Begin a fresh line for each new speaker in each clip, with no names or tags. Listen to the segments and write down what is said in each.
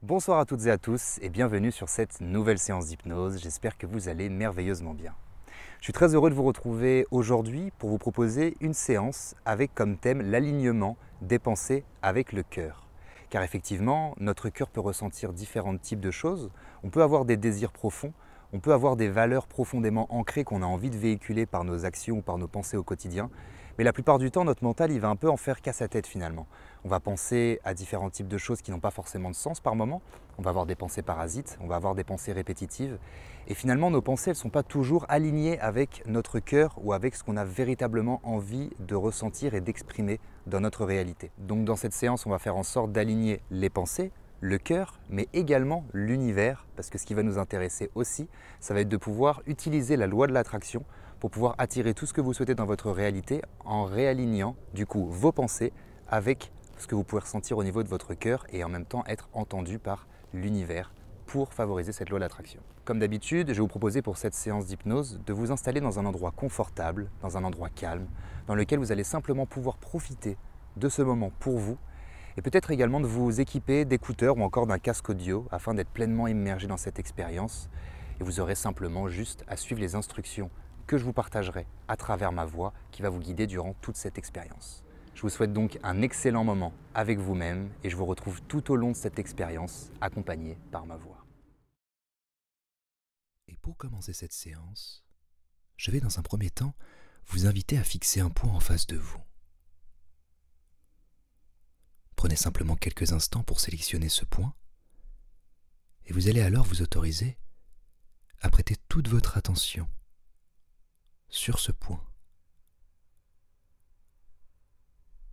Bonsoir à toutes et à tous et bienvenue sur cette nouvelle séance d'hypnose. J'espère que vous allez merveilleusement bien. Je suis très heureux de vous retrouver aujourd'hui pour vous proposer une séance avec comme thème l'alignement des pensées avec le cœur. Car effectivement, notre cœur peut ressentir différents types de choses. On peut avoir des désirs profonds, on peut avoir des valeurs profondément ancrées qu'on a envie de véhiculer par nos actions ou par nos pensées au quotidien. Mais la plupart du temps, notre mental, il va un peu en faire qu'à sa tête finalement. On va penser à différents types de choses qui n'ont pas forcément de sens par moment. On va avoir des pensées parasites, on va avoir des pensées répétitives. Et finalement, nos pensées, elles ne sont pas toujours alignées avec notre cœur ou avec ce qu'on a véritablement envie de ressentir et d'exprimer dans notre réalité. Donc dans cette séance, on va faire en sorte d'aligner les pensées, le cœur, mais également l'univers, parce que ce qui va nous intéresser aussi, ça va être de pouvoir utiliser la loi de l'attraction pour pouvoir attirer tout ce que vous souhaitez dans votre réalité en réalignant du coup vos pensées avec ce que vous pouvez ressentir au niveau de votre cœur et en même temps être entendu par l'univers pour favoriser cette loi de l'attraction. Comme d'habitude, je vais vous proposer pour cette séance d'hypnose de vous installer dans un endroit confortable, dans un endroit calme, dans lequel vous allez simplement pouvoir profiter de ce moment pour vous et peut-être également de vous équiper d'écouteurs ou encore d'un casque audio afin d'être pleinement immergé dans cette expérience. Et vous aurez simplement juste à suivre les instructions que je vous partagerai à travers ma voix qui va vous guider durant toute cette expérience. Je vous souhaite donc un excellent moment avec vous-même et je vous retrouve tout au long de cette expérience accompagné par ma voix.
Et pour commencer cette séance, je vais dans un premier temps vous inviter à fixer un point en face de vous. Prenez simplement quelques instants pour sélectionner ce point et vous allez alors vous autoriser à prêter toute votre attention sur ce point.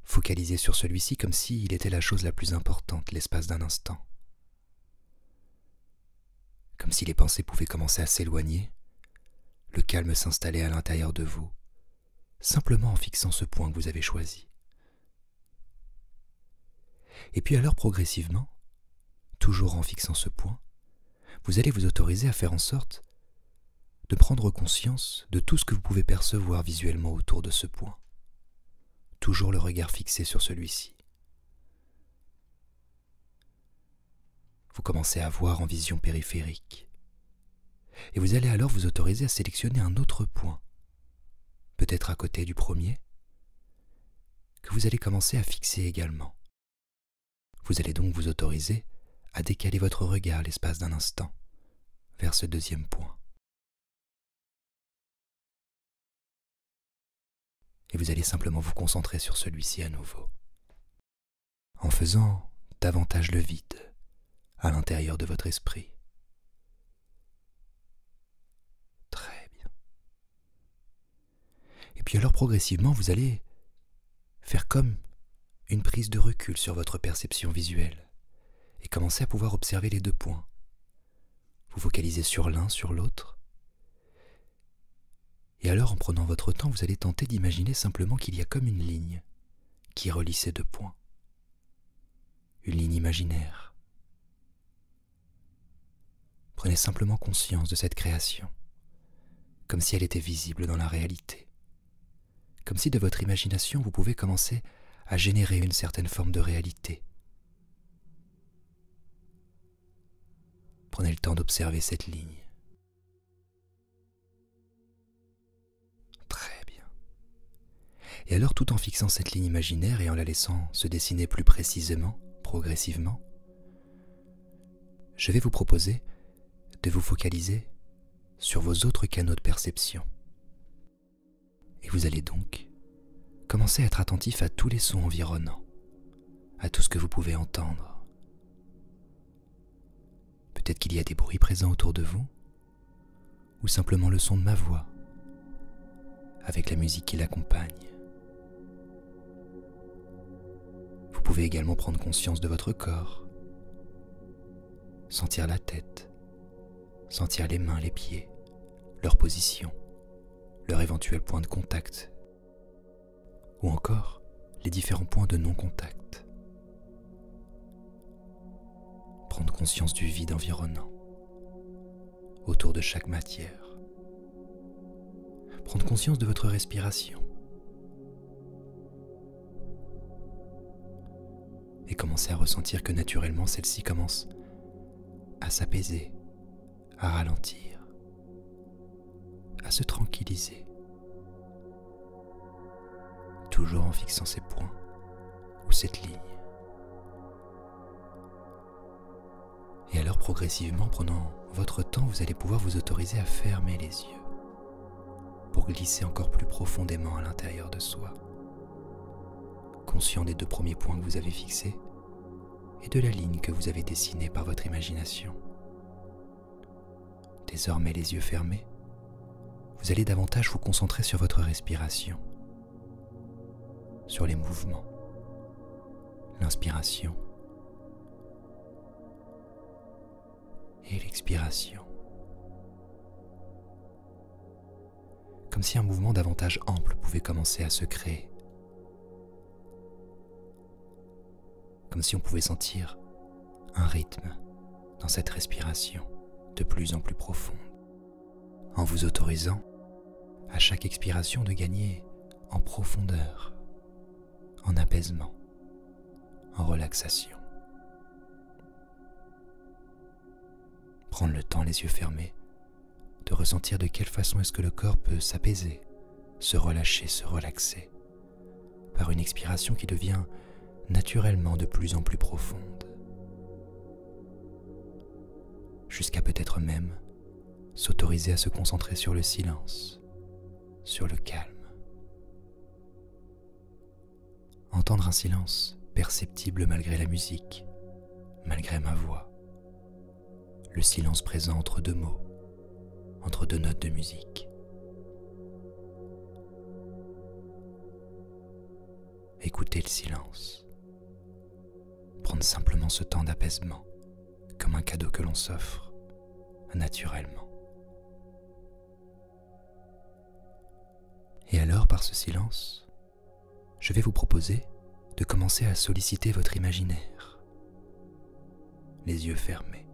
Focalisez sur celui-ci comme s'il était la chose la plus importante l'espace d'un instant. Comme si les pensées pouvaient commencer à s'éloigner, le calme s'installait à l'intérieur de vous, simplement en fixant ce point que vous avez choisi. Et puis alors progressivement, toujours en fixant ce point, vous allez vous autoriser à faire en sorte de prendre conscience de tout ce que vous pouvez percevoir visuellement autour de ce point. Toujours le regard fixé sur celui-ci. Vous commencez à voir en vision périphérique. Et vous allez alors vous autoriser à sélectionner un autre point, peut-être à côté du premier, que vous allez commencer à fixer également. Vous allez donc vous autoriser à décaler votre regard l'espace d'un instant vers ce deuxième point. Et vous allez simplement vous concentrer sur celui-ci à nouveau, en faisant davantage le vide à l'intérieur de votre esprit. Très bien. Et puis alors progressivement, vous allez faire comme une prise de recul sur votre perception visuelle et commencer à pouvoir observer les deux points. Vous focalisez sur l'un, sur l'autre. Et alors, en prenant votre temps, vous allez tenter d'imaginer simplement qu'il y a comme une ligne qui relie ces deux points. Une ligne imaginaire. Prenez simplement conscience de cette création, comme si elle était visible dans la réalité. Comme si de votre imagination, vous pouvez commencer à générer une certaine forme de réalité. Prenez le temps d'observer cette ligne. Et alors, tout en fixant cette ligne imaginaire et en la laissant se dessiner plus précisément, progressivement, je vais vous proposer de vous focaliser sur vos autres canaux de perception. Et vous allez donc commencer à être attentif à tous les sons environnants, à tout ce que vous pouvez entendre. Peut-être qu'il y a des bruits présents autour de vous, ou simplement le son de ma voix, avec la musique qui l'accompagne. Vous pouvez également prendre conscience de votre corps, sentir la tête, sentir les mains, les pieds, leur position, leur éventuel point de contact, ou encore les différents points de non-contact. Prendre conscience du vide environnant, autour de chaque matière. Prendre conscience de votre respiration. Et commencer à ressentir que naturellement celle-ci commence à s'apaiser, à ralentir, à se tranquilliser, toujours en fixant ces points ou cette ligne. Et alors progressivement, prenant votre temps, vous allez pouvoir vous autoriser à fermer les yeux pour glisser encore plus profondément à l'intérieur de soi, conscient des 2 premiers points que vous avez fixés et de la ligne que vous avez dessinée par votre imagination. Désormais les yeux fermés, vous allez davantage vous concentrer sur votre respiration, sur les mouvements, l'inspiration et l'expiration. Comme si un mouvement davantage ample pouvait commencer à se créer. Comme si on pouvait sentir un rythme dans cette respiration de plus en plus profonde, en vous autorisant à chaque expiration de gagner en profondeur, en apaisement, en relaxation. Prendre le temps, les yeux fermés, de ressentir de quelle façon est-ce que le corps peut s'apaiser, se relâcher, se relaxer, par une expiration qui devient naturellement de plus en plus profonde, jusqu'à peut-être même s'autoriser à se concentrer sur le silence, sur le calme. Entendre un silence perceptible malgré la musique, malgré ma voix, le silence présent entre 2 mots, entre 2 notes de musique. Écoutez le silence. Prendre simplement ce temps d'apaisement comme un cadeau que l'on s'offre naturellement. Et alors, par ce silence, je vais vous proposer de commencer à solliciter votre imaginaire, les yeux fermés.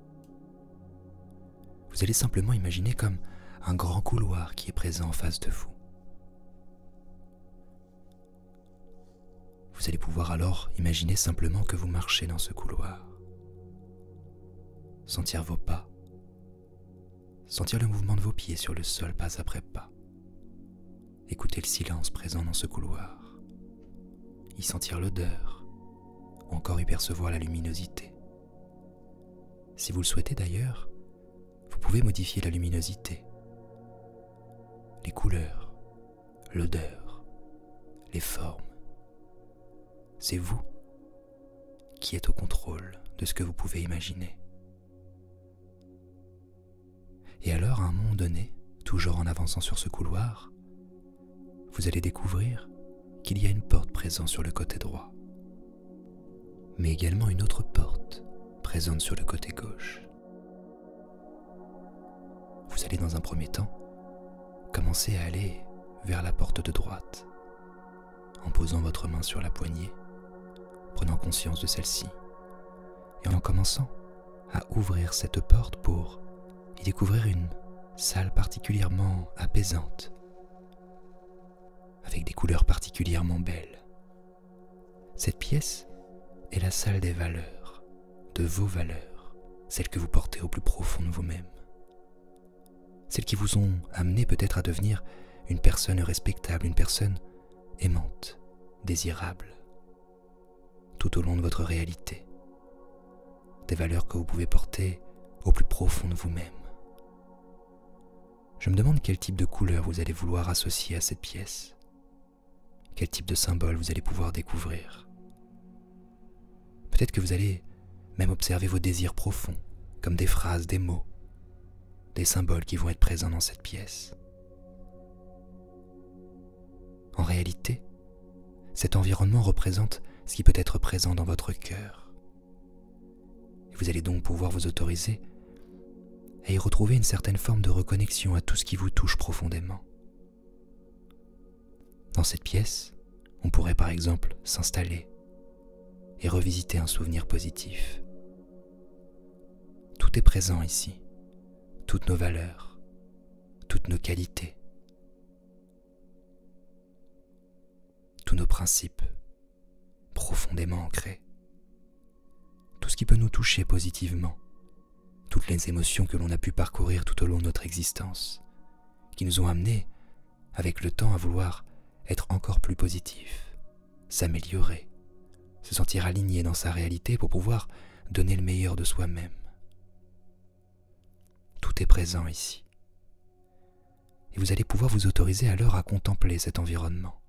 Vous allez simplement imaginer comme un grand couloir qui est présent en face de vous. Vous allez pouvoir alors imaginer simplement que vous marchez dans ce couloir. Sentir vos pas, sentir le mouvement de vos pieds sur le sol pas après pas. Écouter le silence présent dans ce couloir, y sentir l'odeur, ou encore y percevoir la luminosité. Si vous le souhaitez d'ailleurs, vous pouvez modifier la luminosité, les couleurs, l'odeur, les formes. C'est vous qui êtes au contrôle de ce que vous pouvez imaginer. Et alors, à un moment donné, toujours en avançant sur ce couloir, vous allez découvrir qu'il y a une porte présente sur le côté droit, mais également une autre porte présente sur le côté gauche. Vous allez dans un premier temps commencer à aller vers la porte de droite, en posant votre main sur la poignée, prenant conscience de celle-ci, et en commençant à ouvrir cette porte pour y découvrir une salle particulièrement apaisante, avec des couleurs particulièrement belles. Cette pièce est la salle des valeurs, de vos valeurs, celles que vous portez au plus profond de vous-même, celles qui vous ont amené peut-être à devenir une personne respectable, une personne aimante, désirable, tout au long de votre réalité, des valeurs que vous pouvez porter au plus profond de vous-même. Je me demande quel type de couleur vous allez vouloir associer à cette pièce, quel type de symbole vous allez pouvoir découvrir. Peut-être que vous allez même observer vos désirs profonds, comme des phrases, des mots, des symboles qui vont être présents dans cette pièce. En réalité, cet environnement représente ce qui peut être présent dans votre cœur. Et vous allez donc pouvoir vous autoriser à y retrouver une certaine forme de reconnexion à tout ce qui vous touche profondément. Dans cette pièce, on pourrait par exemple s'installer et revisiter un souvenir positif. Tout est présent ici, toutes nos valeurs, toutes nos qualités, tous nos principes profondément ancrés, tout ce qui peut nous toucher positivement, toutes les émotions que l'on a pu parcourir tout au long de notre existence, qui nous ont amenés, avec le temps, à vouloir être encore plus positifs, s'améliorer, se sentir aligné dans sa réalité pour pouvoir donner le meilleur de soi-même. Tout est présent ici. Et vous allez pouvoir vous autoriser alors à contempler cet environnement,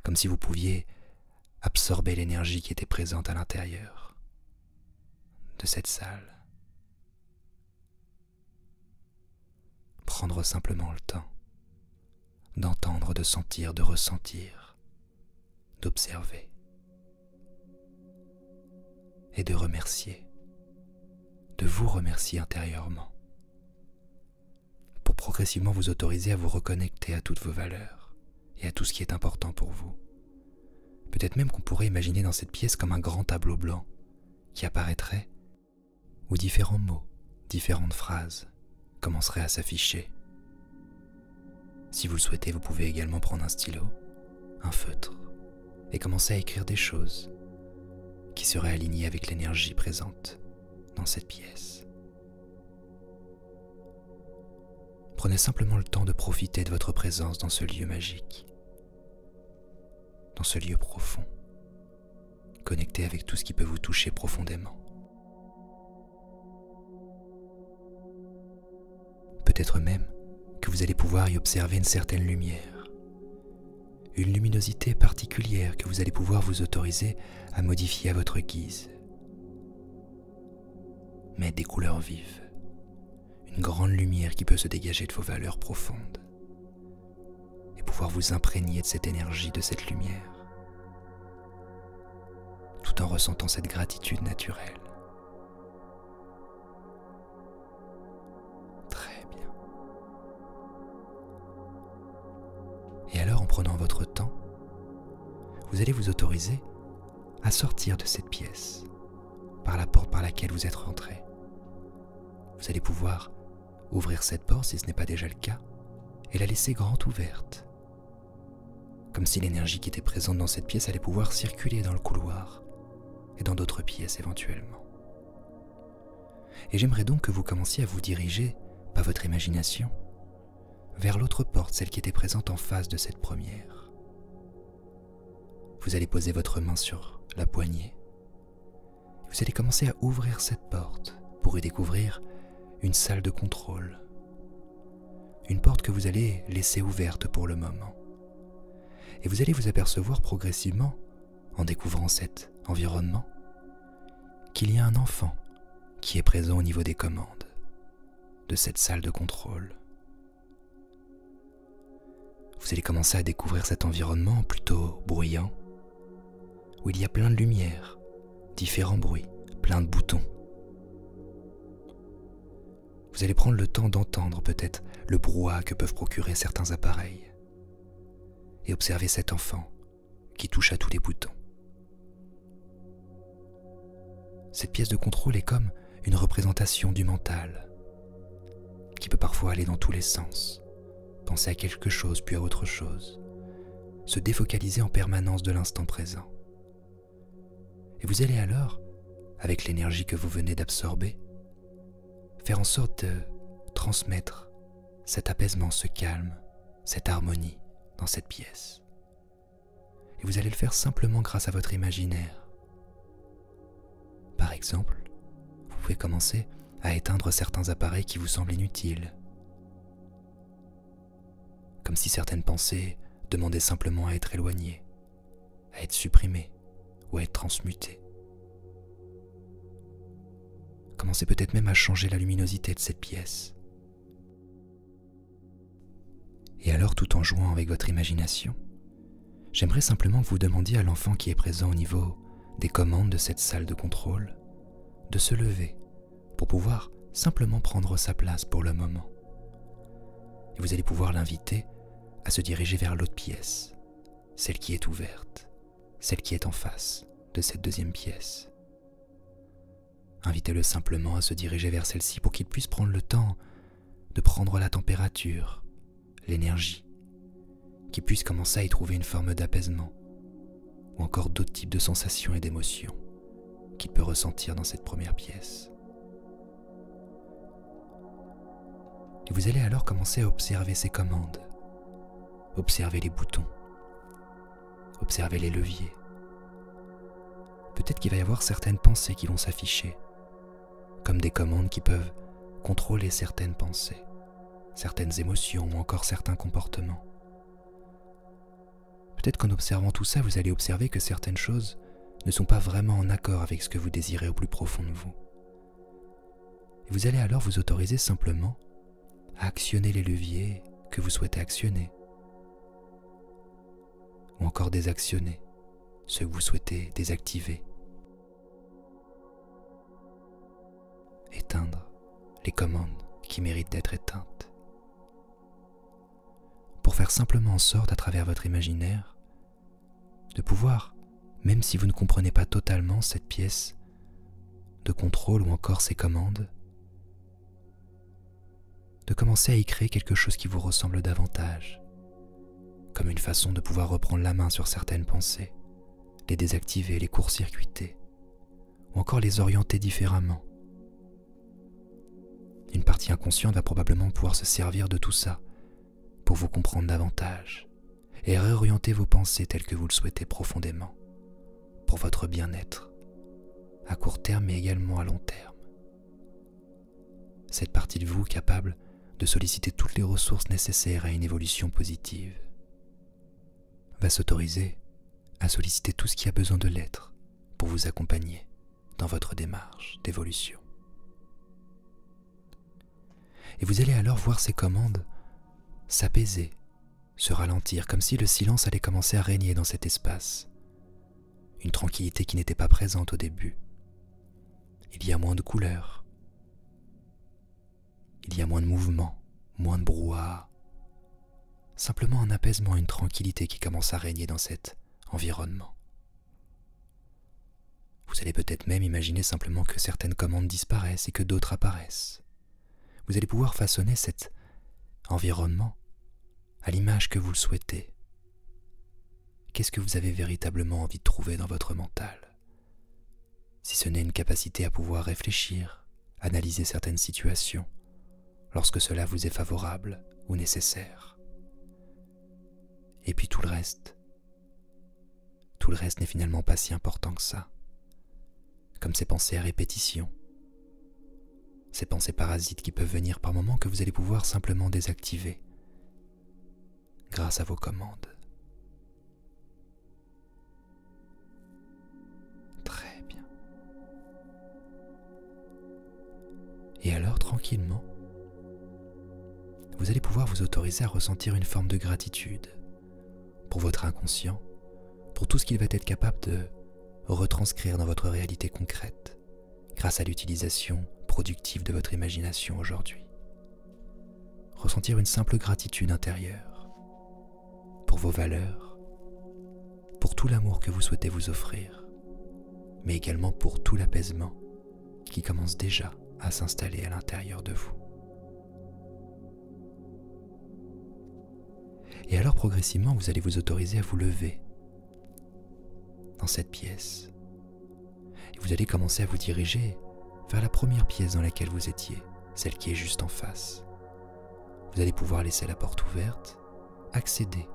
comme si vous pouviez absorber l'énergie qui était présente à l'intérieur de cette salle. Prendre simplement le temps d'entendre, de sentir, de ressentir, d'observer et de remercier, de vous remercier intérieurement pour progressivement vous autoriser à vous reconnecter à toutes vos valeurs et à tout ce qui est important pour vous. Peut-être même qu'on pourrait imaginer dans cette pièce comme un grand tableau blanc qui apparaîtrait, où différents mots, différentes phrases commenceraient à s'afficher. Si vous le souhaitez, vous pouvez également prendre un stylo, un feutre, et commencer à écrire des choses qui seraient alignées avec l'énergie présente dans cette pièce. Prenez simplement le temps de profiter de votre présence dans ce lieu magique, dans ce lieu profond, connecté avec tout ce qui peut vous toucher profondément. Peut-être même que vous allez pouvoir y observer une certaine lumière, une luminosité particulière que vous allez pouvoir vous autoriser à modifier à votre guise. Mais des couleurs vives, une grande lumière qui peut se dégager de vos valeurs profondes et pouvoir vous imprégner de cette énergie, de cette lumière, tout en ressentant cette gratitude naturelle. Très bien. Et alors, en prenant votre temps, vous allez vous autoriser à sortir de cette pièce par la porte par laquelle vous êtes rentré. Vous allez pouvoir ouvrir cette porte si ce n'est pas déjà le cas et la laisser grande ouverte, comme si l'énergie qui était présente dans cette pièce allait pouvoir circuler dans le couloir et dans d'autres pièces éventuellement. Et j'aimerais donc que vous commenciez à vous diriger, par votre imagination, vers l'autre porte, celle qui était présente en face de cette première. Vous allez poser votre main sur la poignée. Vous allez commencer à ouvrir cette porte pour y découvrir une salle de contrôle. Une porte que vous allez laisser ouverte pour le moment. Et vous allez vous apercevoir progressivement, en découvrant cet environnement, qu'il y a un enfant qui est présent au niveau des commandes de cette salle de contrôle. Vous allez commencer à découvrir cet environnement plutôt bruyant, où il y a plein de lumière, différents bruits, plein de boutons. Vous allez prendre le temps d'entendre peut-être le brouhaha que peuvent procurer certains appareils et observer cet enfant qui touche à tous les boutons. Cette pièce de contrôle est comme une représentation du mental qui peut parfois aller dans tous les sens, penser à quelque chose puis à autre chose, se défocaliser en permanence de l'instant présent. Et vous allez alors, avec l'énergie que vous venez d'absorber, faire en sorte de transmettre cet apaisement, ce calme, cette harmonie dans cette pièce. Et vous allez le faire simplement grâce à votre imaginaire. Par exemple, vous pouvez commencer à éteindre certains appareils qui vous semblent inutiles, comme si certaines pensées demandaient simplement à être éloignées, à être supprimées ou à être transmutées. Commencez peut-être même à changer la luminosité de cette pièce. Et alors, tout en jouant avec votre imagination, j'aimerais simplement que vous demandiez à l'enfant qui est présent au niveau des commandes de cette salle de contrôle de se lever pour pouvoir simplement prendre sa place pour le moment. Et vous allez pouvoir l'inviter à se diriger vers l'autre pièce, celle qui est ouverte, celle qui est en face de cette deuxième pièce. Invitez-le simplement à se diriger vers celle-ci pour qu'il puisse prendre le temps de prendre la température, l'énergie, qu'il puisse commencer à y trouver une forme d'apaisement ou encore d'autres types de sensations et d'émotions qu'il peut ressentir dans cette première pièce. Et vous allez alors commencer à observer ces commandes, observer les boutons, observer les leviers. Peut-être qu'il va y avoir certaines pensées qui vont s'afficher, comme des commandes qui peuvent contrôler certaines pensées, certaines émotions ou encore certains comportements. Peut-être qu'en observant tout ça, vous allez observer que certaines choses ne sont pas vraiment en accord avec ce que vous désirez au plus profond de vous. Et vous allez alors vous autoriser simplement à actionner les leviers que vous souhaitez actionner, ou encore désactionner ceux que vous souhaitez désactiver. Éteindre les commandes qui méritent d'être éteintes. Pour faire simplement en sorte, à travers votre imaginaire, de pouvoir, même si vous ne comprenez pas totalement cette pièce de contrôle ou encore ces commandes, de commencer à y créer quelque chose qui vous ressemble davantage, comme une façon de pouvoir reprendre la main sur certaines pensées, les désactiver, les court-circuiter, ou encore les orienter différemment. Une partie inconsciente va probablement pouvoir se servir de tout ça pour vous comprendre davantage et réorienter vos pensées telles que vous le souhaitez profondément, pour votre bien-être, à court terme mais également à long terme. Cette partie de vous capable de solliciter toutes les ressources nécessaires à une évolution positive va s'autoriser à solliciter tout ce qui a besoin de l'être pour vous accompagner dans votre démarche d'évolution. Et vous allez alors voir ces commandes s'apaiser, se ralentir, comme si le silence allait commencer à régner dans cet espace. Une tranquillité qui n'était pas présente au début. Il y a moins de couleurs. Il y a moins de mouvement, moins de brouhaha. Simplement un apaisement, une tranquillité qui commence à régner dans cet environnement. Vous allez peut-être même imaginer simplement que certaines commandes disparaissent et que d'autres apparaissent. Vous allez pouvoir façonner cet environnement à l'image que vous le souhaitez. Qu'est-ce que vous avez véritablement envie de trouver dans votre mental? Si ce n'est une capacité à pouvoir réfléchir, analyser certaines situations, lorsque cela vous est favorable ou nécessaire. Et puis tout le reste n'est finalement pas si important que ça, comme ces pensées à répétition, ces pensées parasites qui peuvent venir par moments que vous allez pouvoir simplement désactiver grâce à vos commandes. Très bien. Et alors, tranquillement, vous allez pouvoir vous autoriser à ressentir une forme de gratitude pour votre inconscient, pour tout ce qu'il va être capable de retranscrire dans votre réalité concrète, grâce à l'utilisation productive de votre imagination aujourd'hui. Ressentir une simple gratitude intérieure pour vos valeurs, pour tout l'amour que vous souhaitez vous offrir, mais également pour tout l'apaisement qui commence déjà à s'installer à l'intérieur de vous. Et alors progressivement, vous allez vous autoriser à vous lever dans cette pièce. Et vous allez commencer à vous diriger vers la première pièce dans laquelle vous étiez, celle qui est juste en face. Vous allez pouvoir laisser la porte ouverte, accéder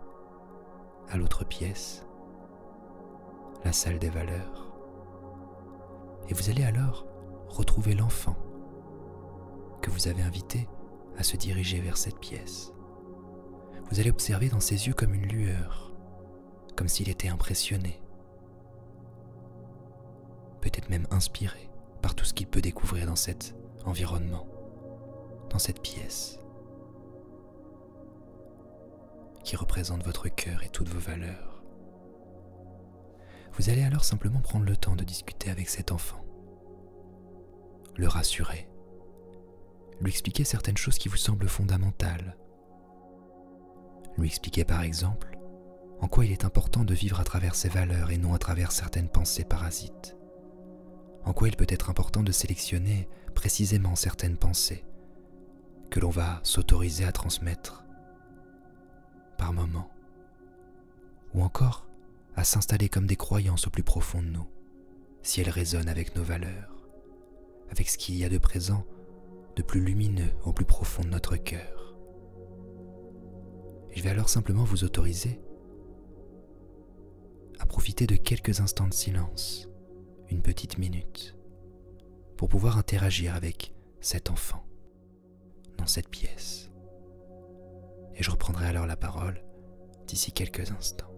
à l'autre pièce, la salle des valeurs. Et vous allez alors retrouver l'enfant que vous avez invité à se diriger vers cette pièce. Vous allez observer dans ses yeux comme une lueur, comme s'il était impressionné, peut-être même inspiré par tout ce qu'il peut découvrir dans cet environnement, dans cette pièce qui représente votre cœur et toutes vos valeurs. Vous allez alors simplement prendre le temps de discuter avec cet enfant, le rassurer, lui expliquer certaines choses qui vous semblent fondamentales, lui expliquer par exemple en quoi il est important de vivre à travers ses valeurs et non à travers certaines pensées parasites, en quoi il peut être important de sélectionner précisément certaines pensées que l'on va s'autoriser à transmettre par moment, ou encore à s'installer comme des croyances au plus profond de nous, si elles résonnent avec nos valeurs, avec ce qu'il y a de présent de plus lumineux au plus profond de notre cœur. Et je vais alors simplement vous autoriser à profiter de quelques instants de silence, une petite minute, pour pouvoir interagir avec cet enfant dans cette pièce. Et je reprendrai alors la parole d'ici quelques instants.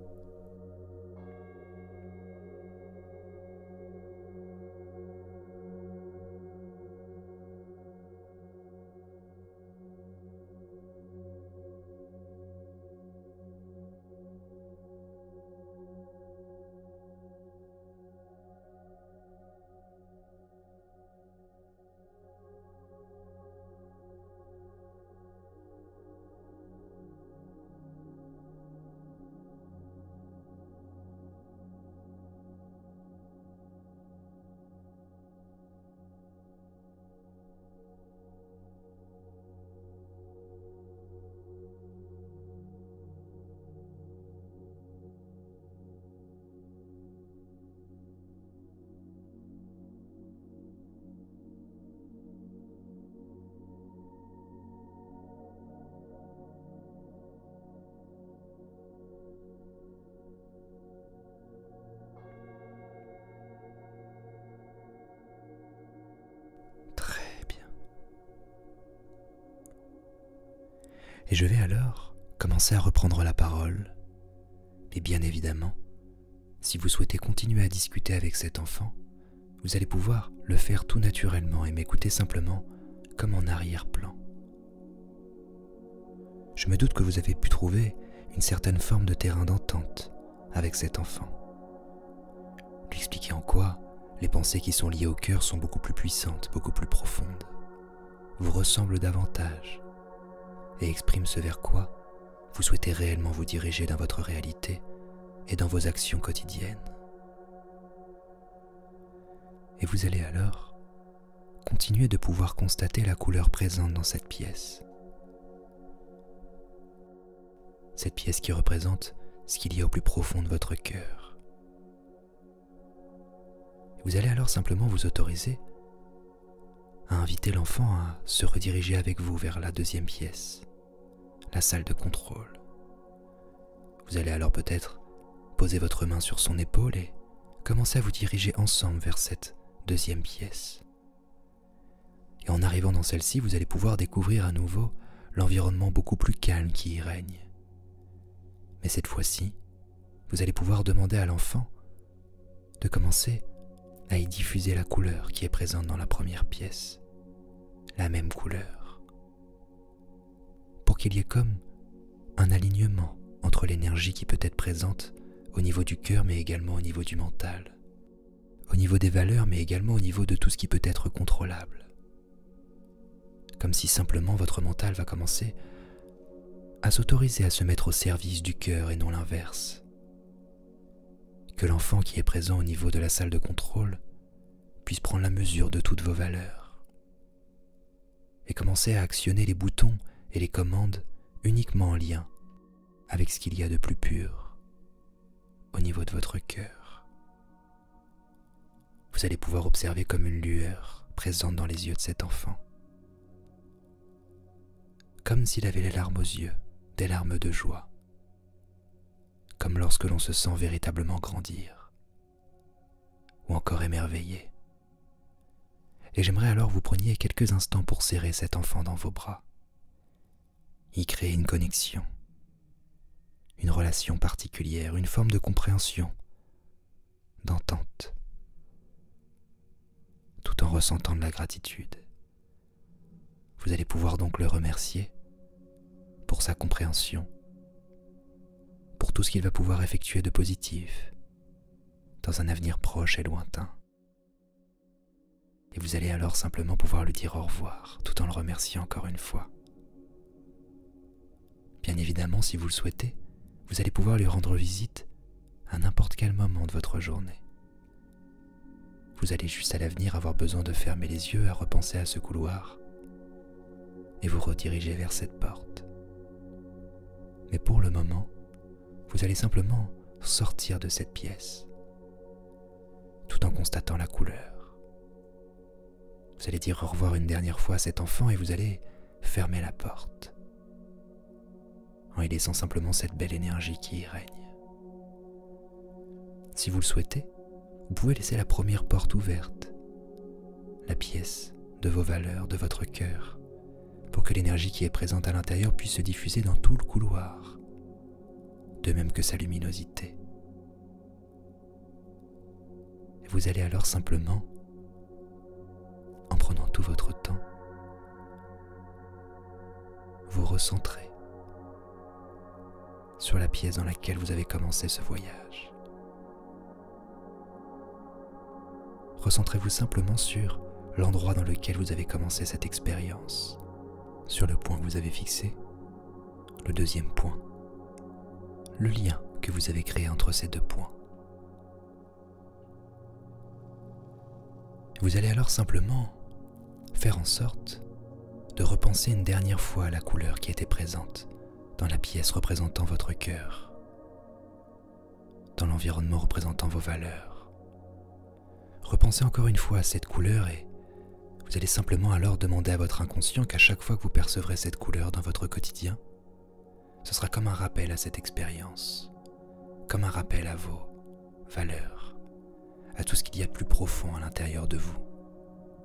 Et je vais alors commencer à reprendre la parole. Et bien évidemment, si vous souhaitez continuer à discuter avec cet enfant, vous allez pouvoir le faire tout naturellement et m'écouter simplement comme en arrière-plan. Je me doute que vous avez pu trouver une certaine forme de terrain d'entente avec cet enfant. Lui expliquer en quoi les pensées qui sont liées au cœur sont beaucoup plus puissantes, beaucoup plus profondes, vous ressemblent davantage et expriment ce vers quoi vous souhaitez réellement vous diriger dans votre réalité et dans vos actions quotidiennes. Et vous allez alors continuer de pouvoir constater la couleur présente dans cette pièce. Cette pièce qui représente ce qu'il y a au plus profond de votre cœur. Vous allez alors simplement vous autoriser à inviter l'enfant à se rediriger avec vous vers la deuxième pièce, la salle de contrôle. Vous allez alors peut-être poser votre main sur son épaule et commencer à vous diriger ensemble vers cette deuxième pièce. Et en arrivant dans celle-ci, vous allez pouvoir découvrir à nouveau l'environnement beaucoup plus calme qui y règne. Mais cette fois-ci, vous allez pouvoir demander à l'enfant de commencer à y diffuser la couleur qui est présente dans la première pièce, la même couleur, pour qu'il y ait comme un alignement entre l'énergie qui peut être présente au niveau du cœur mais également au niveau du mental, au niveau des valeurs mais également au niveau de tout ce qui peut être contrôlable. Comme si simplement votre mental va commencer à s'autoriser à se mettre au service du cœur et non l'inverse. Que l'enfant qui est présent au niveau de la salle de contrôle puisse prendre la mesure de toutes vos valeurs et commencer à actionner les boutons et les commandes uniquement en lien avec ce qu'il y a de plus pur au niveau de votre cœur. Vous allez pouvoir observer comme une lueur présente dans les yeux de cet enfant, comme s'il avait les larmes aux yeux, des larmes de joie, comme lorsque l'on se sent véritablement grandir, ou encore émerveillé. Et j'aimerais alors vous preniez quelques instants pour serrer cet enfant dans vos bras, y créer une connexion, une relation particulière, une forme de compréhension, d'entente, tout en ressentant de la gratitude. Vous allez pouvoir donc le remercier pour sa compréhension, pour tout ce qu'il va pouvoir effectuer de positif dans un avenir proche et lointain. Et vous allez alors simplement pouvoir lui dire au revoir, tout en le remerciant encore une fois. Bien évidemment, si vous le souhaitez, vous allez pouvoir lui rendre visite à n'importe quel moment de votre journée. Vous allez juste à l'avenir avoir besoin de fermer les yeux, à repenser à ce couloir, et vous rediriger vers cette porte. Mais pour le moment, vous allez simplement sortir de cette pièce, tout en constatant la couleur. Vous allez dire au revoir une dernière fois à cet enfant et vous allez fermer la porte, en y laissant simplement cette belle énergie qui y règne. Si vous le souhaitez, vous pouvez laisser la première porte ouverte, la pièce de vos valeurs, de votre cœur, pour que l'énergie qui est présente à l'intérieur puisse se diffuser dans tout le couloir, de même que sa luminosité. Et vous allez alors simplement, en prenant tout votre temps, vous recentrer sur la pièce dans laquelle vous avez commencé ce voyage. Recentrez-vous simplement sur l'endroit dans lequel vous avez commencé cette expérience, sur le point que vous avez fixé, le deuxième point, le lien que vous avez créé entre ces deux points. Vous allez alors simplement faire en sorte de repenser une dernière fois à la couleur qui était présente dans la pièce représentant votre cœur, dans l'environnement représentant vos valeurs. Repensez encore une fois à cette couleur et vous allez simplement alors demander à votre inconscient qu'à chaque fois que vous percevrez cette couleur dans votre quotidien, ce sera comme un rappel à cette expérience, comme un rappel à vos valeurs, à tout ce qu'il y a de plus profond à l'intérieur de vous,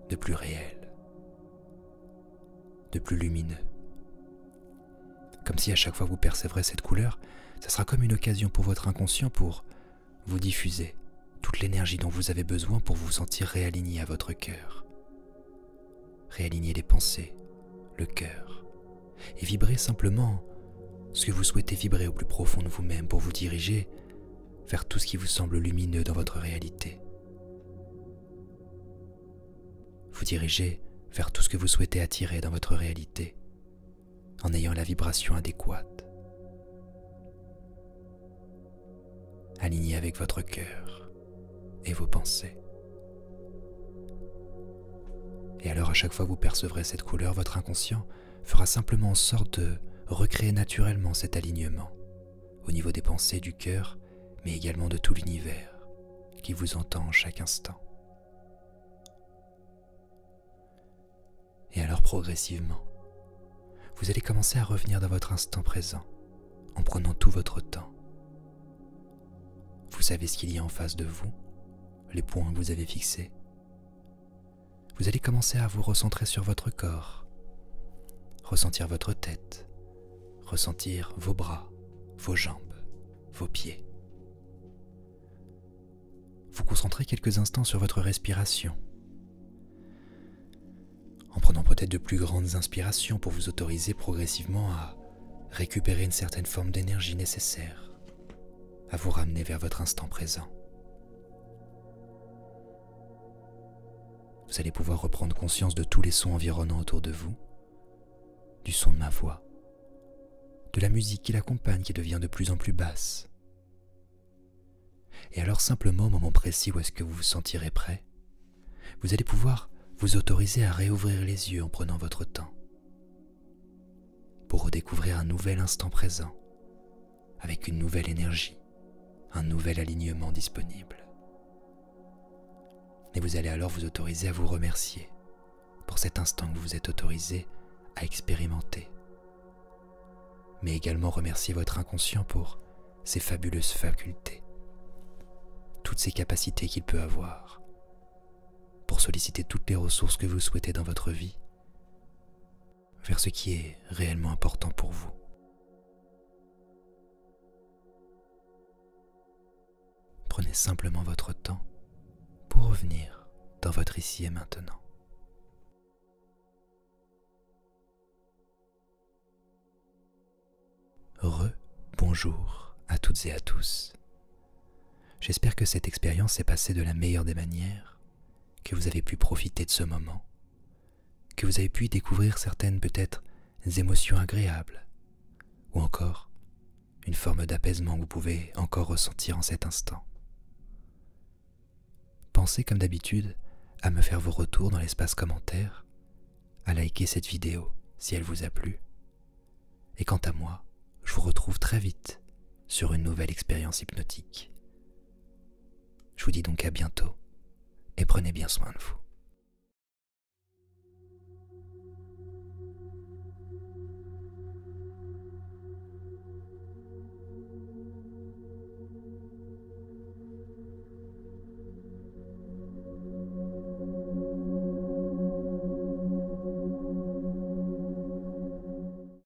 de plus réel, de plus lumineux. Comme si à chaque fois que vous percevrez cette couleur, ça sera comme une occasion pour votre inconscient pour vous diffuser toute l'énergie dont vous avez besoin pour vous sentir réaligné à votre cœur. Réaligner les pensées, le cœur, et vibrer simplement ce que vous souhaitez vibrer au plus profond de vous-même pour vous diriger vers tout ce qui vous semble lumineux dans votre réalité. Vous diriger vers tout ce que vous souhaitez attirer dans votre réalité, en ayant la vibration adéquate, alignée avec votre cœur et vos pensées. Et alors à chaque fois que vous percevrez cette couleur, votre inconscient fera simplement en sorte de recréer naturellement cet alignement au niveau des pensées, du cœur, mais également de tout l'univers qui vous entend chaque instant. Et alors progressivement, vous allez commencer à revenir dans votre instant présent en prenant tout votre temps. Vous savez ce qu'il y a en face de vous, les points que vous avez fixés. Vous allez commencer à vous recentrer sur votre corps, ressentir votre tête, ressentir vos bras, vos jambes, vos pieds. Vous concentrez quelques instants sur votre respiration, en prenant peut-être de plus grandes inspirations pour vous autoriser progressivement à récupérer une certaine forme d'énergie nécessaire, à vous ramener vers votre instant présent. Vous allez pouvoir reprendre conscience de tous les sons environnants autour de vous, du son de ma voix, de la musique qui l'accompagne qui devient de plus en plus basse. Et alors simplement au moment précis où est-ce que vous vous sentirez prêt, vous allez pouvoir vous autoriser à réouvrir les yeux en prenant votre temps pour redécouvrir un nouvel instant présent avec une nouvelle énergie, un nouvel alignement disponible. Et vous allez alors vous autoriser à vous remercier pour cet instant que vous vous êtes autorisé à expérimenter, mais également remercier votre inconscient pour ses fabuleuses facultés, toutes ces capacités qu'il peut avoir, pour solliciter toutes les ressources que vous souhaitez dans votre vie, vers ce qui est réellement important pour vous. Prenez simplement votre temps pour revenir dans votre ici et maintenant. Bonjour à toutes et à tous. J'espère que cette expérience s'est passée de la meilleure des manières, que vous avez pu profiter de ce moment, que vous avez pu y découvrir certaines peut-être émotions agréables, ou encore une forme d'apaisement que vous pouvez encore ressentir en cet instant. Pensez comme d'habitude à me faire vos retours dans l'espace commentaire, à liker cette vidéo si elle vous a plu, et quant à moi, je vous retrouve très vite sur une nouvelle expérience hypnotique. Je vous dis donc à bientôt et prenez bien soin de vous.